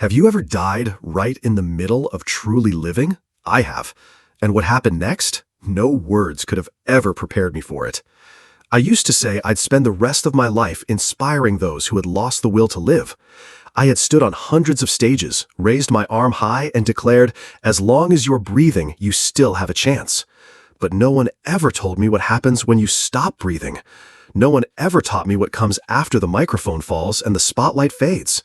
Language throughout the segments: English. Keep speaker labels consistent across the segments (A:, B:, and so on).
A: Have you ever died right in the middle of truly living? I have. And what happened next? No words could have ever prepared me for it. I used to say I'd spend the rest of my life inspiring those who had lost the will to live. I had stood on hundreds of stages, raised my arm high, and declared, as long as you're breathing, you still have a chance. But no one ever told me what happens when you stop breathing. No one ever taught me what comes after the microphone falls and the spotlight fades.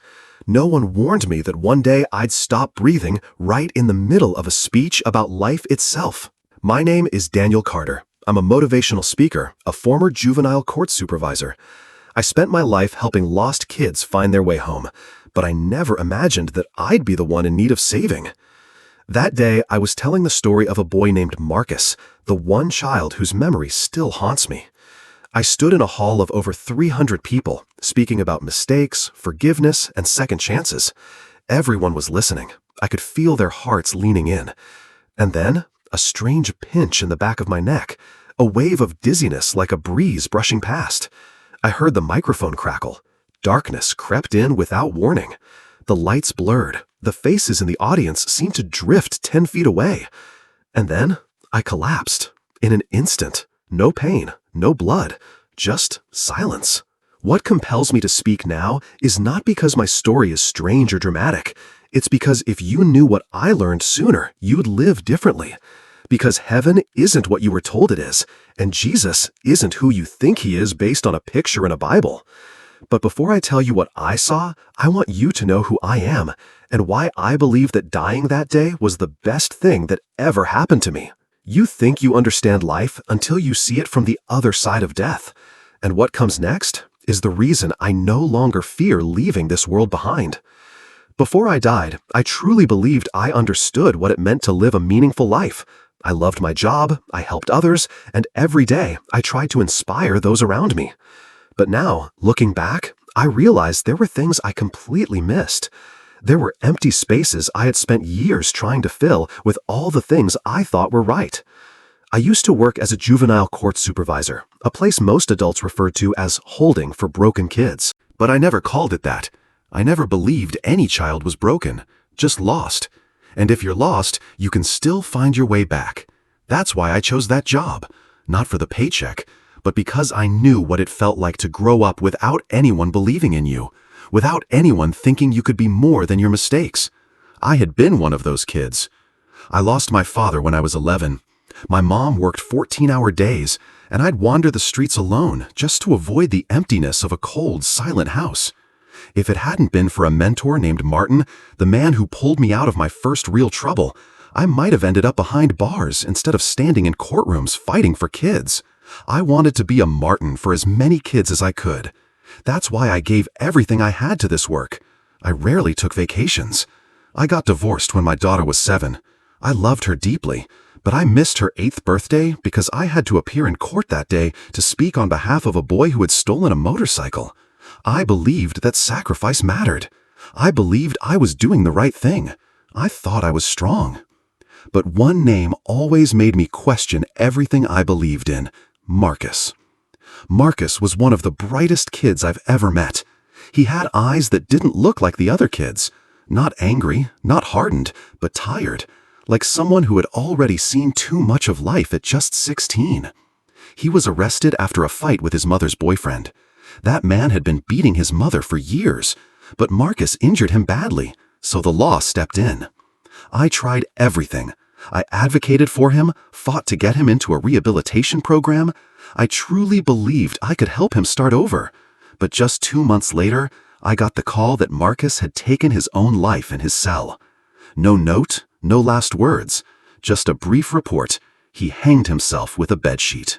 A: No one warned me that one day I'd stop breathing right in the middle of a speech about life itself. My name is Daniel Carter. I'm a motivational speaker, a former juvenile court supervisor. I spent my life helping lost kids find their way home, but I never imagined that I'd be the one in need of saving. That day, I was telling the story of a boy named Marcus, the one child whose memory still haunts me. I stood in a hall of over 300 people, speaking about mistakes, forgiveness, and second chances. Everyone was listening. I could feel their hearts leaning in. And then, a strange pinch in the back of my neck, a wave of dizziness like a breeze brushing past. I heard the microphone crackle. Darkness crept in without warning. The lights blurred. The faces in the audience seemed to drift 10 feet away. And then, I collapsed. In an instant. No pain, no blood, just silence. What compels me to speak now is not because my story is strange or dramatic. It's because if you knew what I learned sooner, you'd live differently. Because heaven isn't what you were told it is, and Jesus isn't who you think he is based on a picture in a Bible. But before I tell you what I saw, I want you to know who I am and why I believe that dying that day was the best thing that ever happened to me. You think you understand life until you see it from the other side of death. And what comes next is the reason I no longer fear leaving this world behind. Before I died, I truly believed I understood what it meant to live a meaningful life. I loved my job, I helped others, and every day I tried to inspire those around me. But now, looking back, I realized there were things I completely missed. There were empty spaces I had spent years trying to fill with all the things I thought were right. I used to work as a juvenile court supervisor, a place most adults referred to as holding for broken kids. But I never called it that. I never believed any child was broken, just lost. And if you're lost, you can still find your way back. That's why I chose that job, not for the paycheck, but because I knew what it felt like to grow up without anyone believing in you. Without anyone thinking you could be more than your mistakes. I had been one of those kids. I lost my father when I was 11. My mom worked 14-hour days, and I'd wander the streets alone just to avoid the emptiness of a cold, silent house. If it hadn't been for a mentor named Martin, the man who pulled me out of my first real trouble, I might have ended up behind bars instead of standing in courtrooms fighting for kids. I wanted to be a Martin for as many kids as I could. That's why I gave everything I had to this work. I rarely took vacations. I got divorced when my daughter was 7. I loved her deeply, but I missed her 8th birthday because I had to appear in court that day to speak on behalf of a boy who had stolen a motorcycle. I believed that sacrifice mattered. I believed I was doing the right thing. I thought I was strong. But one name always made me question everything I believed in: Marcus. Marcus was one of the brightest kids I've ever met. He had eyes that didn't look like the other kids. Not angry, not hardened, but tired, like someone who had already seen too much of life at just 16. He was arrested after a fight with his mother's boyfriend. That man had been beating his mother for years, but Marcus injured him badly, so the law stepped in. I tried everything. I advocated for him, fought to get him into a rehabilitation program. I truly believed I could help him start over. But just 2 months later, I got the call that Marcus had taken his own life in his cell. No note, no last words, just a brief report. He hanged himself with a bedsheet.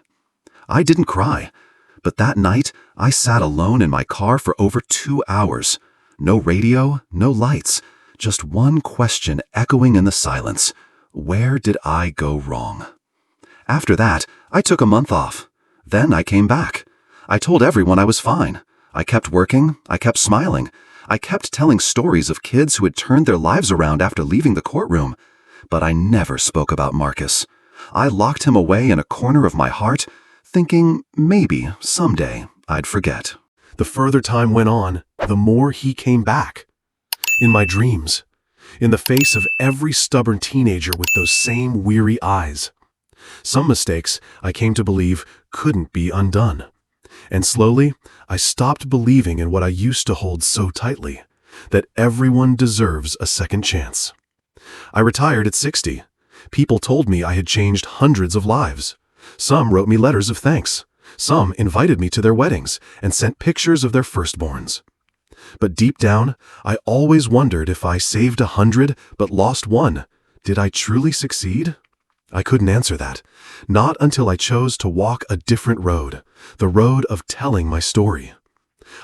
A: I didn't cry, but that night I sat alone in my car for over 2 hours. No radio, no lights, just one question echoing in the silence. Where did I go wrong? After that, I took a month off. Then I came back. I told everyone I was fine. I kept working. I kept smiling. I kept telling stories of kids who had turned their lives around after leaving the courtroom. But I never spoke about Marcus. I locked him away in a corner of my heart, thinking maybe someday I'd forget. The further time went on, the more he came back. in my dreams, in the face of every stubborn teenager with those same weary eyes. Some mistakes I came to believe couldn't be undone. And slowly, I stopped believing in what I used to hold so tightly, that everyone deserves a second chance. I retired at 60. People told me I had changed hundreds of lives. Some wrote me letters of thanks. Some invited me to their weddings and sent pictures of their firstborns. But deep down, I always wondered if I saved 100 but lost one, did I truly succeed? I couldn't answer that, not until I chose to walk a different road, the road of telling my story.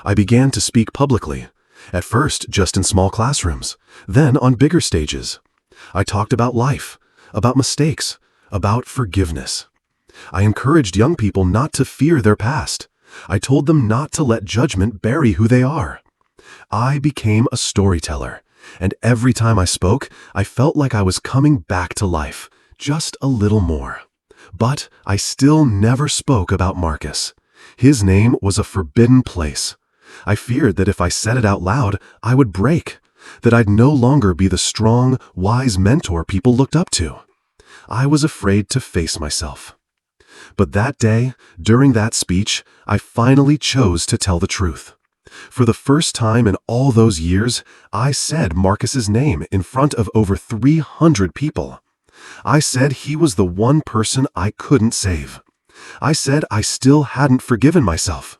A: I began to speak publicly, at first just in small classrooms, then on bigger stages. I talked about life, about mistakes, about forgiveness. I encouraged young people not to fear their past. I told them not to let judgment bury who they are. I became a storyteller, and every time I spoke, I felt like I was coming back to life, just a little more. But I still never spoke about Marcus. His name was a forbidden place. I feared that if I said it out loud, I would break, that I'd no longer be the strong, wise mentor people looked up to. I was afraid to face myself. But that day, during that speech, I finally chose to tell the truth. For the first time in all those years, I said Marcus's name in front of over 300 people. I said he was the one person I couldn't save. I said I still hadn't forgiven myself.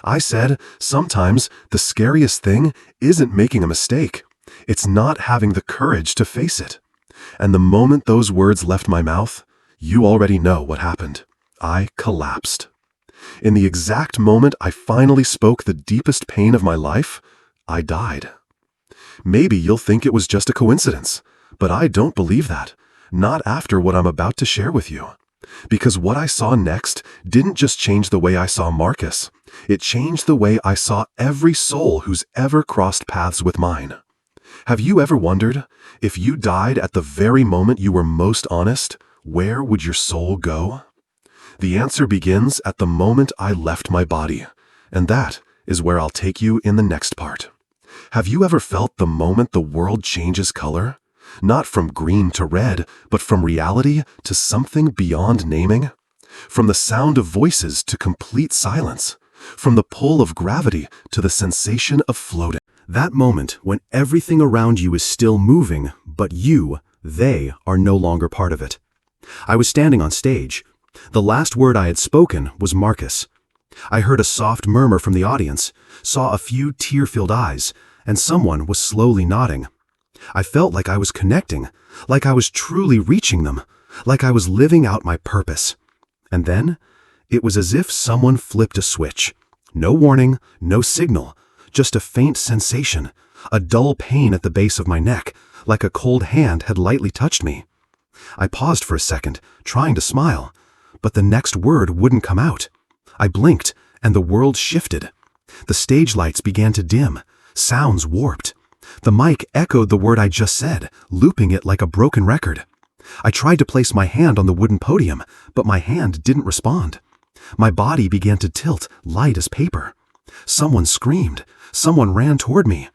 A: I said sometimes the scariest thing isn't making a mistake. It's not having the courage to face it. And the moment those words left my mouth, you already know what happened. I collapsed. In the exact moment I finally spoke the deepest pain of my life, I died. Maybe you'll think it was just a coincidence, but I don't believe that. Not after what I'm about to share with you. Because what I saw next didn't just change the way I saw Marcus. It changed the way I saw every soul who's ever crossed paths with mine. Have you ever wondered, if you died at the very moment you were most honest, where would your soul go? The answer begins at the moment I left my body, and that is where I'll take you in the next part. Have you ever felt the moment the world changes color? Not from green to red, but from reality to something beyond naming? From the sound of voices to complete silence? From the pull of gravity to the sensation of floating? That moment when everything around you is still moving, but they are no longer part of it. I was standing on stage. The last word I had spoken was Marcus. I heard a soft murmur from the audience, saw a few tear-filled eyes, and someone was slowly nodding. I felt like I was connecting, like I was truly reaching them, like I was living out my purpose. And then, it was as if someone flipped a switch. No warning, no signal, just a faint sensation, a dull pain at the base of my neck, like a cold hand had lightly touched me. I paused for a second, trying to smile, but the next word wouldn't come out. I blinked, and the world shifted. The stage lights began to dim, sounds warped. The mic echoed the word I just said, looping it like a broken record. I tried to place my hand on the wooden podium, but my hand didn't respond. My body began to tilt, light as paper. Someone screamed. Someone ran toward me.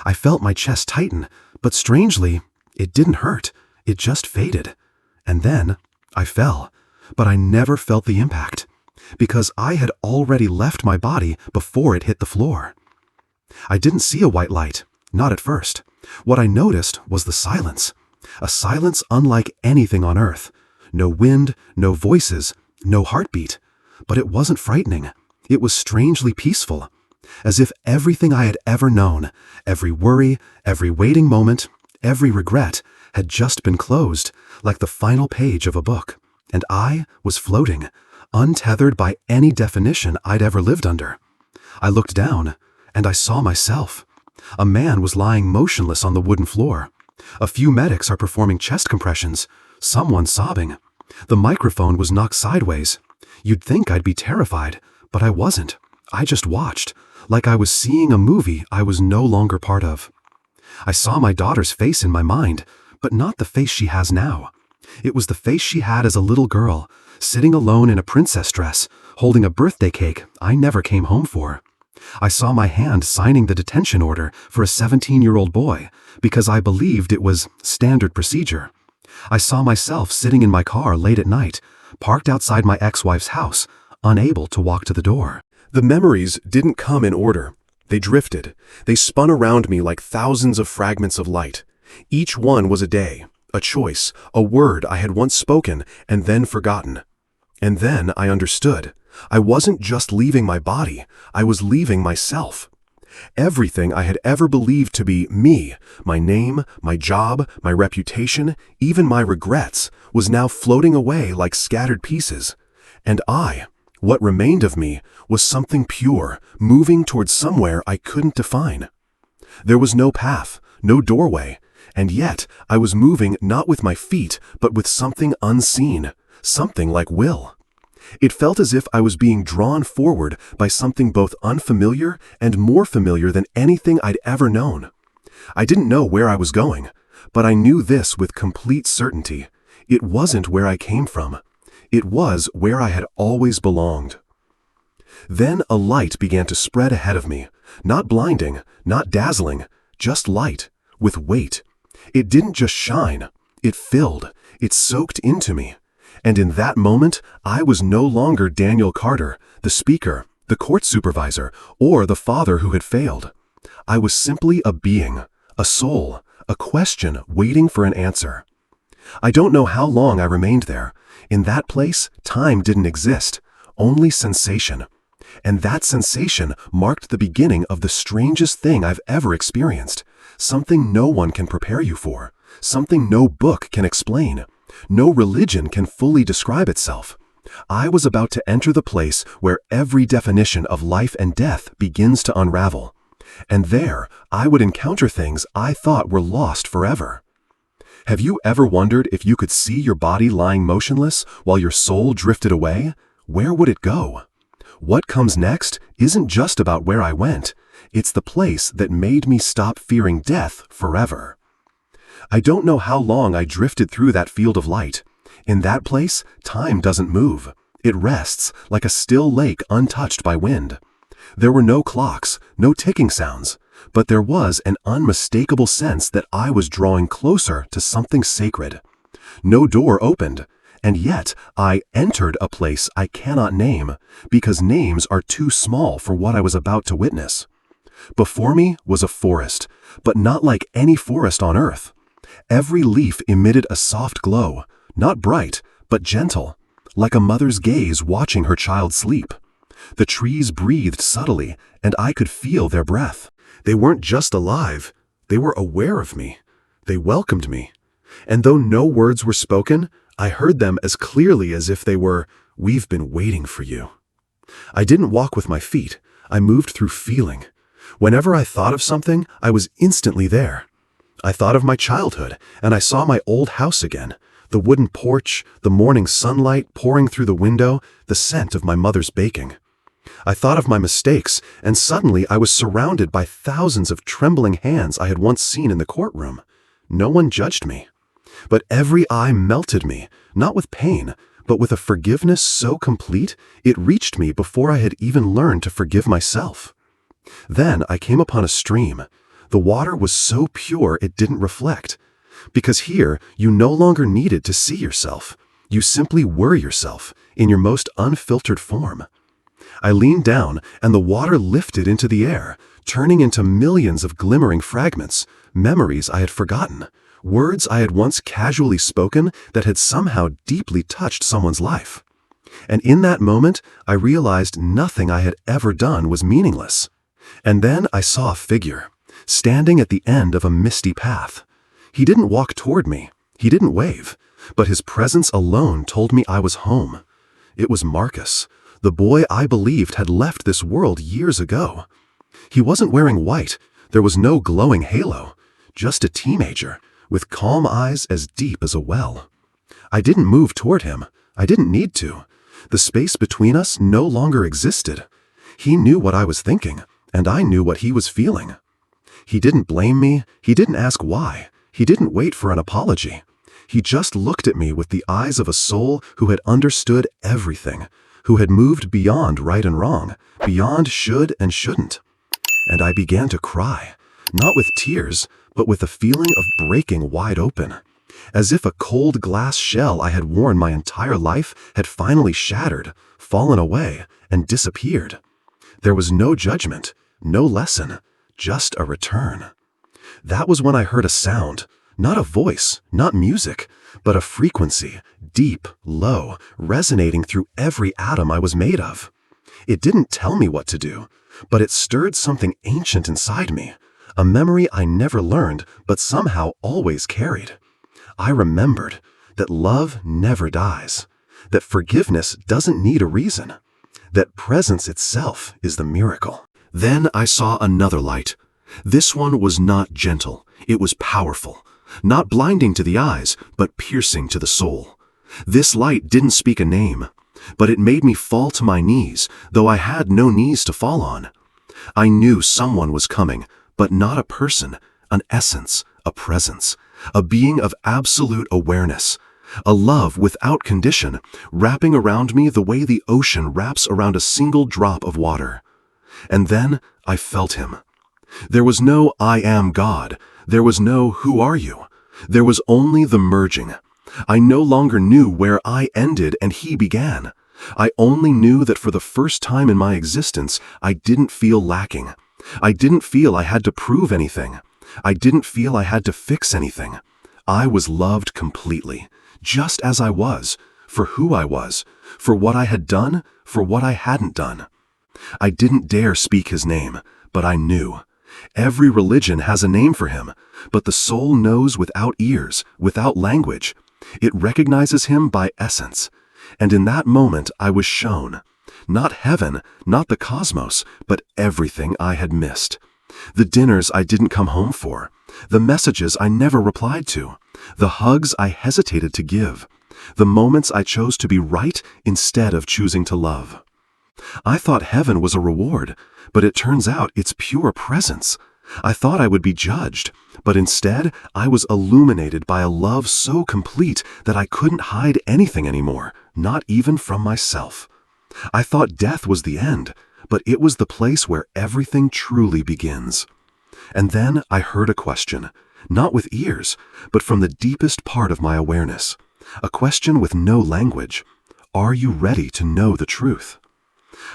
A: I felt my chest tighten, but strangely, it didn't hurt. It just faded. And then, I fell. But I never felt the impact, because I had already left my body before it hit the floor. I didn't see a white light. Not at first. What I noticed was the silence. A silence unlike anything on earth. No wind, no voices, no heartbeat. But it wasn't frightening. It was strangely peaceful. As if everything I had ever known, every worry, every waiting moment, every regret, had just been closed, like the final page of a book. And I was floating, untethered by any definition I'd ever lived under. I looked down, and I saw myself. A man was lying motionless on the wooden floor. A few medics are performing chest compressions, someone sobbing. The microphone was knocked sideways. You'd think I'd be terrified, but I wasn't. I just watched, like I was seeing a movie I was no longer part of. I saw my daughter's face in my mind, but not the face she has now. It was the face she had as a little girl, sitting alone in a princess dress, holding a birthday cake I never came home for. I saw my hand signing the detention order for a 17-year-old boy because I believed it was standard procedure. I saw myself sitting in my car late at night, parked outside my ex-wife's house, unable to walk to the door. The memories didn't come in order. They drifted. They spun around me like thousands of fragments of light. Each one was a day, a choice, a word I had once spoken and then forgotten. And then I understood. I wasn't just leaving my body, I was leaving myself. Everything I had ever believed to be me, my name, my job, my reputation, even my regrets, was now floating away like scattered pieces. And what remained of me, was something pure, moving towards somewhere I couldn't define. There was no path, no doorway, and yet I was moving not with my feet, but with something unseen, something like will. It felt as if I was being drawn forward by something both unfamiliar and more familiar than anything I'd ever known. I didn't know where I was going, but I knew this with complete certainty. It wasn't where I came from. It was where I had always belonged. Then a light began to spread ahead of me, not blinding, not dazzling, just light, with weight. It didn't just shine, it filled, it soaked into me. And in that moment, I was no longer Daniel Carter, the speaker, the court supervisor, or the father who had failed. I was simply a being, a soul, a question waiting for an answer. I don't know how long I remained there. In that place, time didn't exist, only sensation. And that sensation marked the beginning of the strangest thing I've ever experienced, something no one can prepare you for, something no book can explain. No religion can fully describe itself. I was about to enter the place where every definition of life and death begins to unravel. And there, I would encounter things I thought were lost forever. Have you ever wondered if you could see your body lying motionless while your soul drifted away? Where would it go? What comes next isn't just about where I went. It's the place that made me stop fearing death forever. I don't know how long I drifted through that field of light. In that place, time doesn't move. It rests like a still lake untouched by wind. There were no clocks, no ticking sounds, but there was an unmistakable sense that I was drawing closer to something sacred. No door opened, and yet I entered a place I cannot name, because names are too small for what I was about to witness. Before me was a forest, but not like any forest on earth. Every leaf emitted a soft glow, not bright, but gentle, like a mother's gaze watching her child sleep. The trees breathed subtly, and I could feel their breath. They weren't just alive, they were aware of me. They welcomed me. And though no words were spoken, I heard them as clearly as if they were, "We've been waiting for you." I didn't walk with my feet, I moved through feeling. Whenever I thought of something, I was instantly there. I thought of my childhood, and I saw my old house again. The wooden porch, the morning sunlight pouring through the window, the scent of my mother's baking. I thought of my mistakes, and suddenly I was surrounded by thousands of trembling hands I had once seen in the courtroom. No one judged me. But every eye melted me, not with pain, but with a forgiveness so complete it reached me before I had even learned to forgive myself. Then I came upon a stream. The water was so pure it didn't reflect. Because here, you no longer needed to see yourself. You simply were yourself, in your most unfiltered form. I leaned down, and the water lifted into the air, turning into millions of glimmering fragments, memories I had forgotten, words I had once casually spoken that had somehow deeply touched someone's life. And in that moment, I realized nothing I had ever done was meaningless. And then I saw a figure, standing at the end of a misty path. He didn't walk toward me, he didn't wave, but his presence alone told me I was home. It was Marcus, the boy I believed had left this world years ago. He wasn't wearing white, there was no glowing halo, just a teenager, with calm eyes as deep as a well. I didn't move toward him, I didn't need to. The space between us no longer existed. He knew what I was thinking, and I knew what he was feeling. He didn't blame me, he didn't ask why, he didn't wait for an apology. He just looked at me with the eyes of a soul who had understood everything, who had moved beyond right and wrong, beyond should and shouldn't. And I began to cry, not with tears, but with a feeling of breaking wide open, as if a cold glass shell I had worn my entire life had finally shattered, fallen away, and disappeared. There was no judgment, no lesson, just a return. That was when I heard a sound, not a voice, not music, but a frequency, deep, low, resonating through every atom I was made of. It didn't tell me what to do, but it stirred something ancient inside me, a memory I never learned but somehow always carried. I remembered that love never dies, that forgiveness doesn't need a reason, that presence itself is the miracle. Then I saw another light. This one was not gentle, it was powerful, not blinding to the eyes, but piercing to the soul. This light didn't speak a name, but it made me fall to my knees, though I had no knees to fall on. I knew someone was coming, but not a person, an essence, a presence, a being of absolute awareness, a love without condition, wrapping around me the way the ocean wraps around a single drop of water. And then I felt him. There was no "I am God," there was no "Who are you?" There was only the merging. I no longer knew where I ended and he began. I only knew that for the first time in my existence, I didn't feel lacking. I didn't feel I had to prove anything. I didn't feel I had to fix anything. I was loved completely, just as I was, for who I was, for what I had done, for what I hadn't done. I didn't dare speak his name, but I knew. Every religion has a name for him, but the soul knows without ears, without language. It recognizes him by essence. And in that moment I was shown, not heaven, not the cosmos, but everything I had missed. The dinners I didn't come home for, the messages I never replied to, the hugs I hesitated to give, the moments I chose to be right instead of choosing to love. I thought heaven was a reward, but it turns out it's pure presence. I thought I would be judged, but instead I was illuminated by a love so complete that I couldn't hide anything anymore, not even from myself. I thought death was the end, but it was the place where everything truly begins. And then I heard a question, not with ears, but from the deepest part of my awareness. A question with no language. Are you ready to know the truth?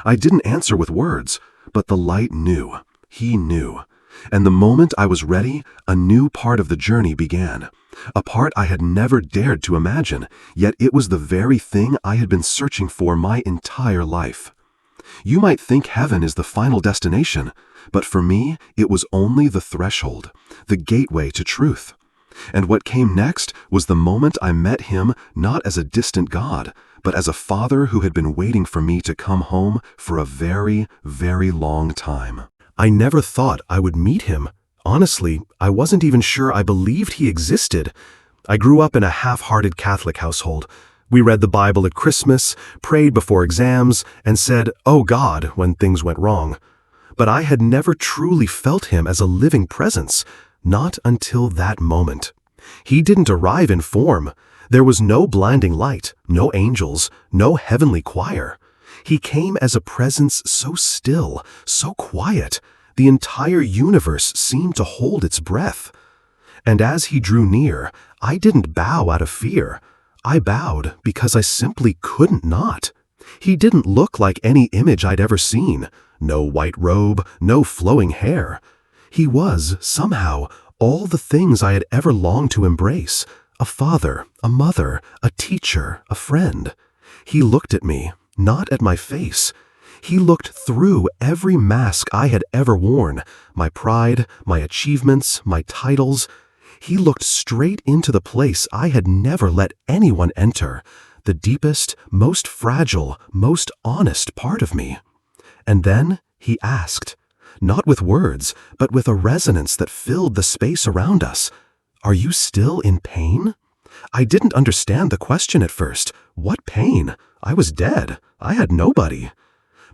A: I didn't answer with words, but the light knew. He knew. And the moment I was ready, a new part of the journey began. A part I had never dared to imagine, yet it was the very thing I had been searching for my entire life. You might think heaven is the final destination, but for me, it was only the threshold, the gateway to truth. And what came next was the moment I met him not as a distant God, but as a father who had been waiting for me to come home for a very, very long time. I never thought I would meet him. Honestly, I wasn't even sure I believed he existed. I grew up in a half-hearted Catholic household. We read the Bible at Christmas, prayed before exams, and said, "Oh God," when things went wrong. But I had never truly felt him as a living presence, not until that moment. He didn't arrive in form. There was no blinding light, no angels, no heavenly choir. He came as a presence so still, so quiet, the entire universe seemed to hold its breath. And as he drew near, I didn't bow out of fear. I bowed because I simply couldn't not. He didn't look like any image I'd ever seen. No white robe, no flowing hair. He was, somehow, all the things I had ever longed to embrace. A father, a mother, a teacher, a friend. He looked at me, not at my face. He looked through every mask I had ever worn, my pride, my achievements, my titles. He looked straight into the place I had never let anyone enter, the deepest, most fragile, most honest part of me. And then he asked, not with words, but with a resonance that filled the space around us, "Are you still in pain?" I didn't understand the question at first. What pain? I was dead. I had nobody.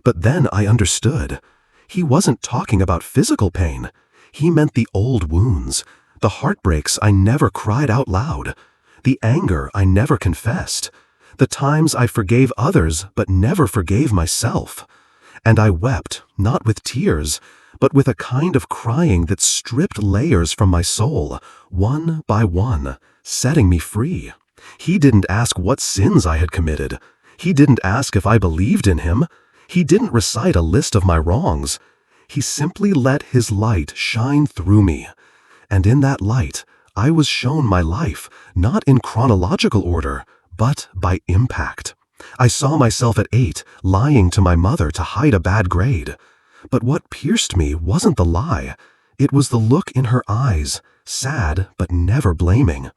A: But then I understood. He wasn't talking about physical pain. He meant the old wounds, the heartbreaks I never cried out loud, the anger I never confessed, The times I forgave others but never forgave myself. And I wept, not with tears, but with a kind of crying that stripped layers from my soul, one by one, setting me free. He didn't ask what sins I had committed. He didn't ask if I believed in him. He didn't recite a list of my wrongs. He simply let his light shine through me. And in that light, I was shown my life, not in chronological order, but by impact. I saw myself at 8, lying to my mother to hide a bad grade. But what pierced me wasn't the lie. It was the look in her eyes, sad but never blaming.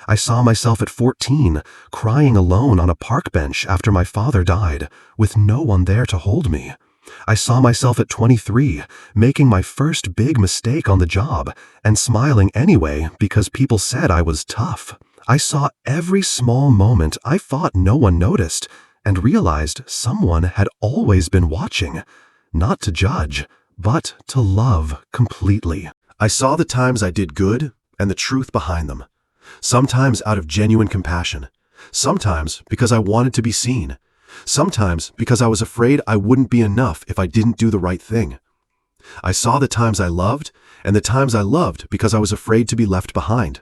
A: I saw myself at 14, crying alone on a park bench after my father died, with no one there to hold me. I saw myself at 23, making my first big mistake on the job, and smiling anyway because people said I was tough. I saw every small moment I thought no one noticed, and realized someone had always been watching, not to judge, but to love completely. I saw the times I did good and the truth behind them. Sometimes out of genuine compassion, sometimes because I wanted to be seen, sometimes because I was afraid I wouldn't be enough if I didn't do the right thing. I saw the times I loved and the times I loved because I was afraid to be left behind.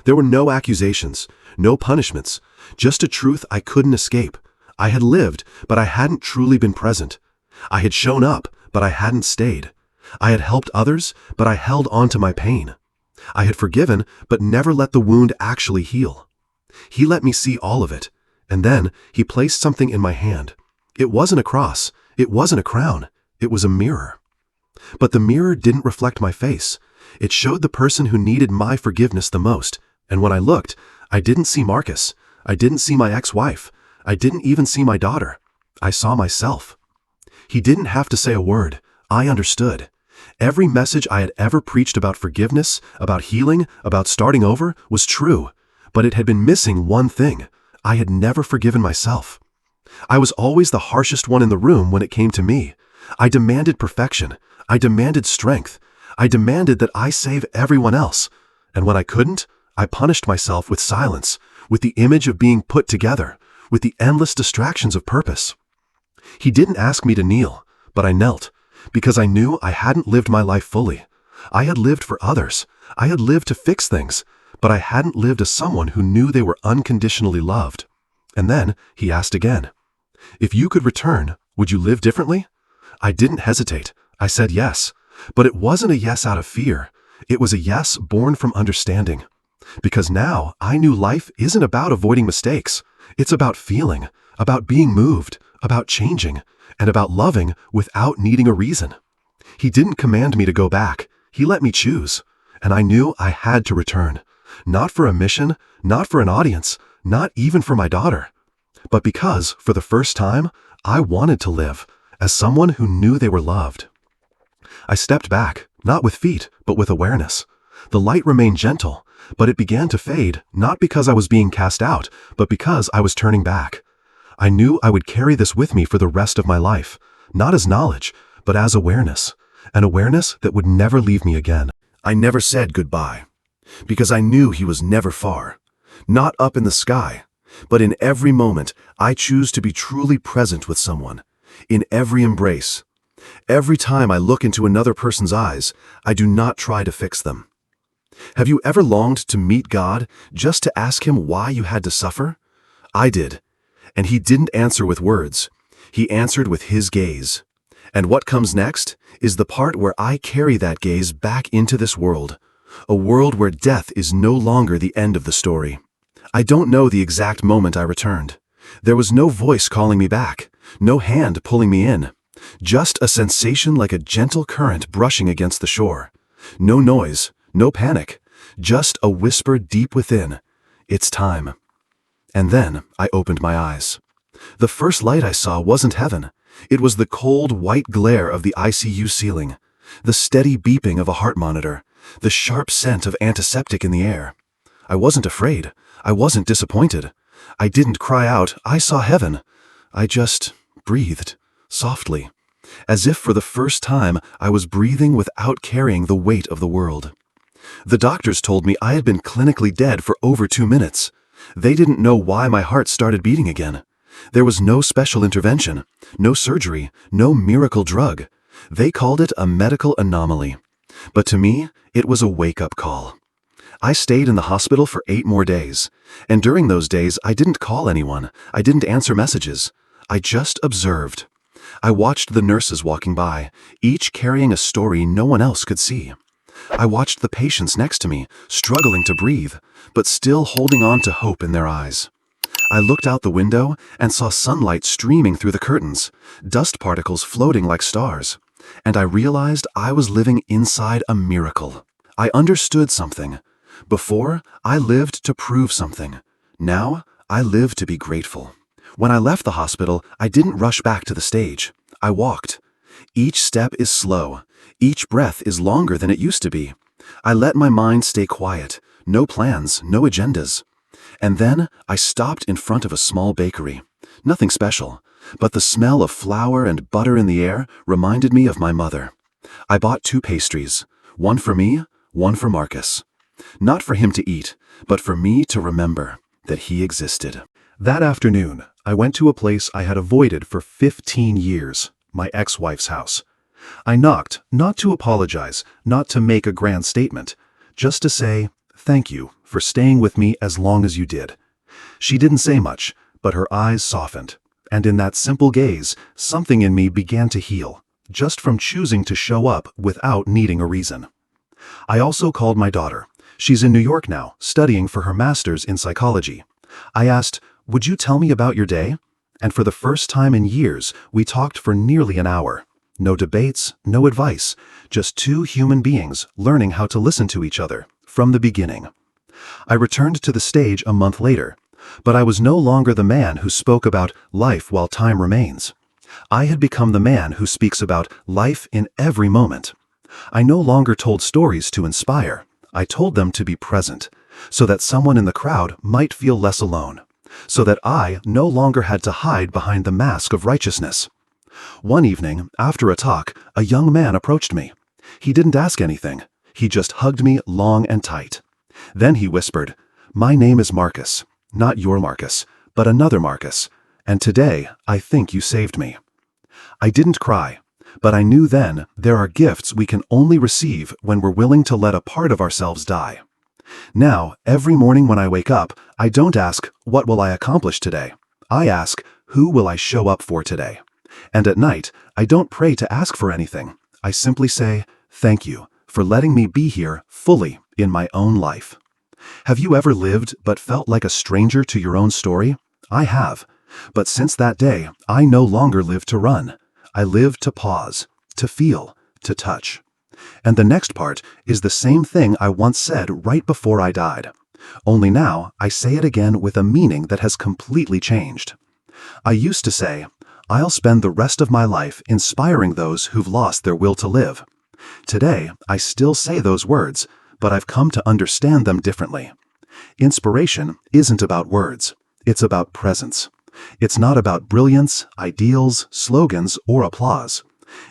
A: There were no accusations, no punishments, just a truth I couldn't escape. I had lived, but I hadn't truly been present. I had shown up, but I hadn't stayed. I had helped others, but I held on to my pain. I had forgiven, but never let the wound actually heal. He let me see all of it, and then he placed something in my hand. It wasn't a cross, it wasn't a crown, it was a mirror. But the mirror didn't reflect my face. It showed the person who needed my forgiveness the most, and when I looked, I didn't see Marcus. I didn't see my ex-wife. I didn't even see my daughter. I saw myself. He didn't have to say a word. I understood. Every message I had ever preached about forgiveness, about healing, about starting over was true, but it had been missing one thing. I had never forgiven myself. I was always the harshest one in the room when it came to me. I demanded perfection. I demanded strength. I demanded that I save everyone else. And when I couldn't, I punished myself with silence, with the image of being put together, with the endless distractions of purpose. He didn't ask me to kneel, but I knelt, because I knew I hadn't lived my life fully. I had lived for others. I had lived to fix things, but I hadn't lived as someone who knew they were unconditionally loved. And then he asked again, "If you could return, would you live differently?" I didn't hesitate. I said yes, but it wasn't a yes out of fear. It was a yes born from understanding. Because now I knew life isn't about avoiding mistakes. It's about feeling, about being moved, about changing, and about loving without needing a reason. He didn't command me to go back. He let me choose. And I knew I had to return. Not for a mission, not for an audience, not even for my daughter. But because, for the first time, I wanted to live as someone who knew they were loved. I stepped back, not with feet, but with awareness. The light remained gentle, but it began to fade, not because I was being cast out, but because I was turning back. I knew I would carry this with me for the rest of my life, not as knowledge, but as awareness, an awareness that would never leave me again. I never said goodbye, because I knew he was never far, not up in the sky, but in every moment I choose to be truly present with someone, in every embrace. Every time I look into another person's eyes, I do not try to fix them. Have you ever longed to meet God just to ask him why you had to suffer? I did. And he didn't answer with words. He answered with his gaze. And what comes next is the part where I carry that gaze back into this world, a world where death is no longer the end of the story. I don't know the exact moment I returned. There was no voice calling me back, no hand pulling me in, just a sensation like a gentle current brushing against the shore. No noise, no panic, just a whisper deep within. It's time. And then I opened my eyes. The first light I saw wasn't heaven. It was the cold, white glare of the ICU ceiling, the steady beeping of a heart monitor, the sharp scent of antiseptic in the air. I wasn't afraid. I wasn't disappointed. I didn't cry out, "I saw heaven." I just breathed, softly, as if for the first time I was breathing without carrying the weight of the world. The doctors told me I had been clinically dead for over 2 minutes. They didn't know why my heart started beating again. There was no special intervention, no surgery, no miracle drug. They called it a medical anomaly. But to me, it was a wake-up call. I stayed in the hospital for 8 more days, and during those days I didn't call anyone, I didn't answer messages. I just observed. I watched the nurses walking by, each carrying a story no one else could see. I watched the patients next to me, struggling to breathe, but still holding on to hope in their eyes. I looked out the window and saw sunlight streaming through the curtains, dust particles floating like stars, and I realized I was living inside a miracle. I understood something. Before, I lived to prove something. Now, I live to be grateful. When I left the hospital, I didn't rush back to the stage. I walked. Each step is slow. Each breath is longer than it used to be. I let my mind stay quiet. No plans, no agendas. And then I stopped in front of a small bakery. Nothing special, but the smell of flour and butter in the air reminded me of my mother. I bought 2 pastries, one for me, one for Marcus. Not for him to eat, but for me to remember that he existed. That afternoon, I went to a place I had avoided for 15 years, my ex-wife's house. I knocked, not to apologize, not to make a grand statement, just to say, thank you for staying with me as long as you did. She didn't say much, but her eyes softened, and in that simple gaze, something in me began to heal, just from choosing to show up without needing a reason. I also called my daughter. She's in New York now, studying for her master's in psychology. I asked, would you tell me about your day? And for the first time in years, we talked for nearly an hour. No debates, no advice, just 2 human beings learning how to listen to each other from the beginning. I returned to the stage a month later, but I was no longer the man who spoke about life while time remains. I had become the man who speaks about life in every moment. I no longer told stories to inspire. I told them to be present, so that someone in the crowd might feel less alone, so that I no longer had to hide behind the mask of righteousness. One evening, after a talk, a young man approached me. He didn't ask anything. He just hugged me long and tight. Then he whispered, "My name is Marcus, not your Marcus, but another Marcus, and today I think you saved me." I didn't cry. But I knew then there are gifts we can only receive when we're willing to let a part of ourselves die. Now, every morning when I wake up, I don't ask, what will I accomplish today? I ask, who will I show up for today? And at night, I don't pray to ask for anything. I simply say, thank you for letting me be here fully in my own life. Have you ever lived but felt like a stranger to your own story? I have. But since that day, I no longer live to run. I live to pause, to feel, to touch. And the next part is the same thing I once said right before I died. Only now I say it again with a meaning that has completely changed. I used to say, I'll spend the rest of my life inspiring those who've lost their will to live. Today, I still say those words, but I've come to understand them differently. Inspiration isn't about words. It's about presence. It's not about brilliance, ideals, slogans, or applause.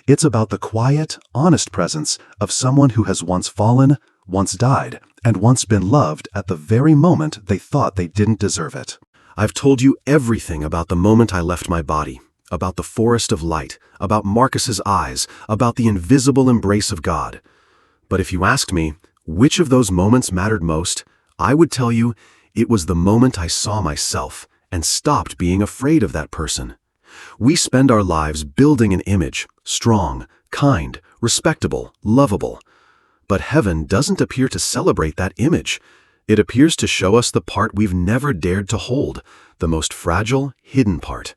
A: It's about the quiet, honest presence of someone who has once fallen, once died, and once been loved at the very moment they thought they didn't deserve it. I've told you everything about the moment I left my body, about the forest of light, about Marcus's eyes, about the invisible embrace of God. But if you asked me, which of those moments mattered most, I would tell you it was the moment I saw myself and stopped being afraid of that person. We spend our lives building an image, strong, kind, respectable, lovable. But heaven doesn't appear to celebrate that image. It appears to show us the part we've never dared to hold, the most fragile, hidden part.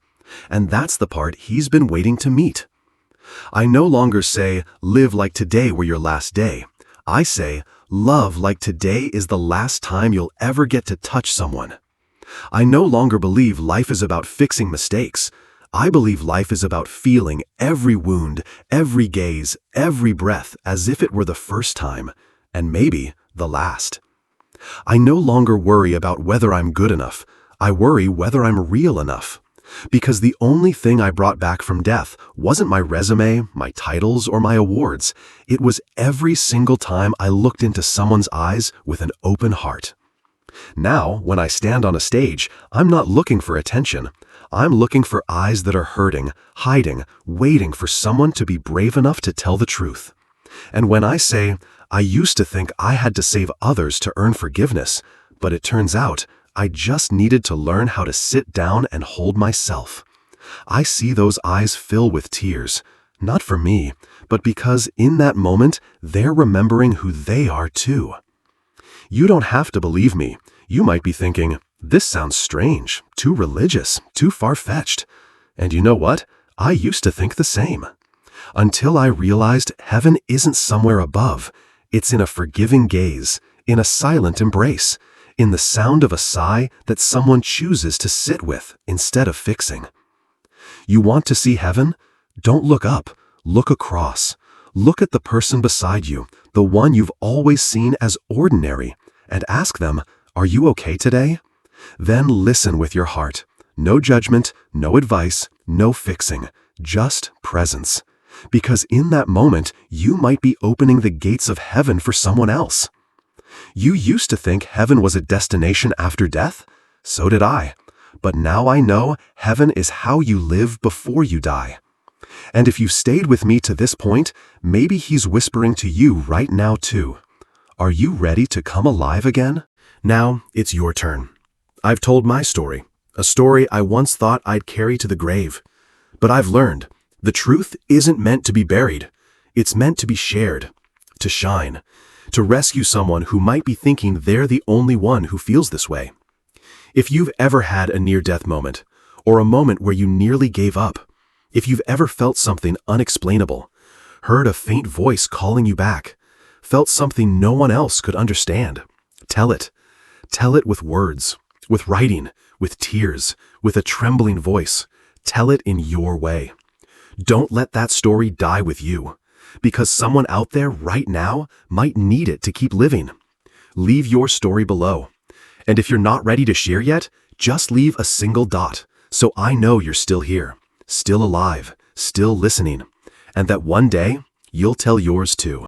A: And that's the part he's been waiting to meet. I no longer say, live like today were your last day. I say, love like today is the last time you'll ever get to touch someone. I no longer believe life is about fixing mistakes. I believe life is about feeling every wound, every gaze, every breath as if it were the first time, and maybe the last. I no longer worry about whether I'm good enough. I worry whether I'm real enough. Because the only thing I brought back from death wasn't my resume, my titles, or my awards. It was every single time I looked into someone's eyes with an open heart. Now, when I stand on a stage, I'm not looking for attention. I'm looking for eyes that are hurting, hiding, waiting for someone to be brave enough to tell the truth. And when I say, I used to think I had to save others to earn forgiveness, but it turns out I just needed to learn how to sit down and hold myself. I see those eyes fill with tears, not for me, but because in that moment, they're remembering who they are too. You don't have to believe me. You might be thinking, this sounds strange, too religious, too far-fetched. And you know what? I used to think the same. Until I realized heaven isn't somewhere above. It's in a forgiving gaze, in a silent embrace, in the sound of a sigh that someone chooses to sit with instead of fixing. You want to see heaven? Don't look up. Look across. Look at the person beside you, the one you've always seen as ordinary, and ask them, are you okay today? Then listen with your heart. No judgment, no advice, no fixing, just presence. Because in that moment, you might be opening the gates of heaven for someone else. You used to think heaven was a destination after death? So did I. But now I know heaven is how you live before you die. And if you stayed with me to this point, maybe he's whispering to you right now too. Are you ready to come alive again? Now it's your turn. I've told my story, a story I once thought I'd carry to the grave. But I've learned, the truth isn't meant to be buried. It's meant to be shared, to shine, to rescue someone who might be thinking they're the only one who feels this way. If you've ever had a near-death moment, or a moment where you nearly gave up, if you've ever felt something unexplainable, heard a faint voice calling you back, felt something no one else could understand, tell it. Tell it with words, with writing, with tears, with a trembling voice. Tell it in your way. Don't let that story die with you, because someone out there right now might need it to keep living. Leave your story below. And if you're not ready to share yet, just leave a single dot, so I know you're still here, still alive, still listening, and that one day you'll tell yours too.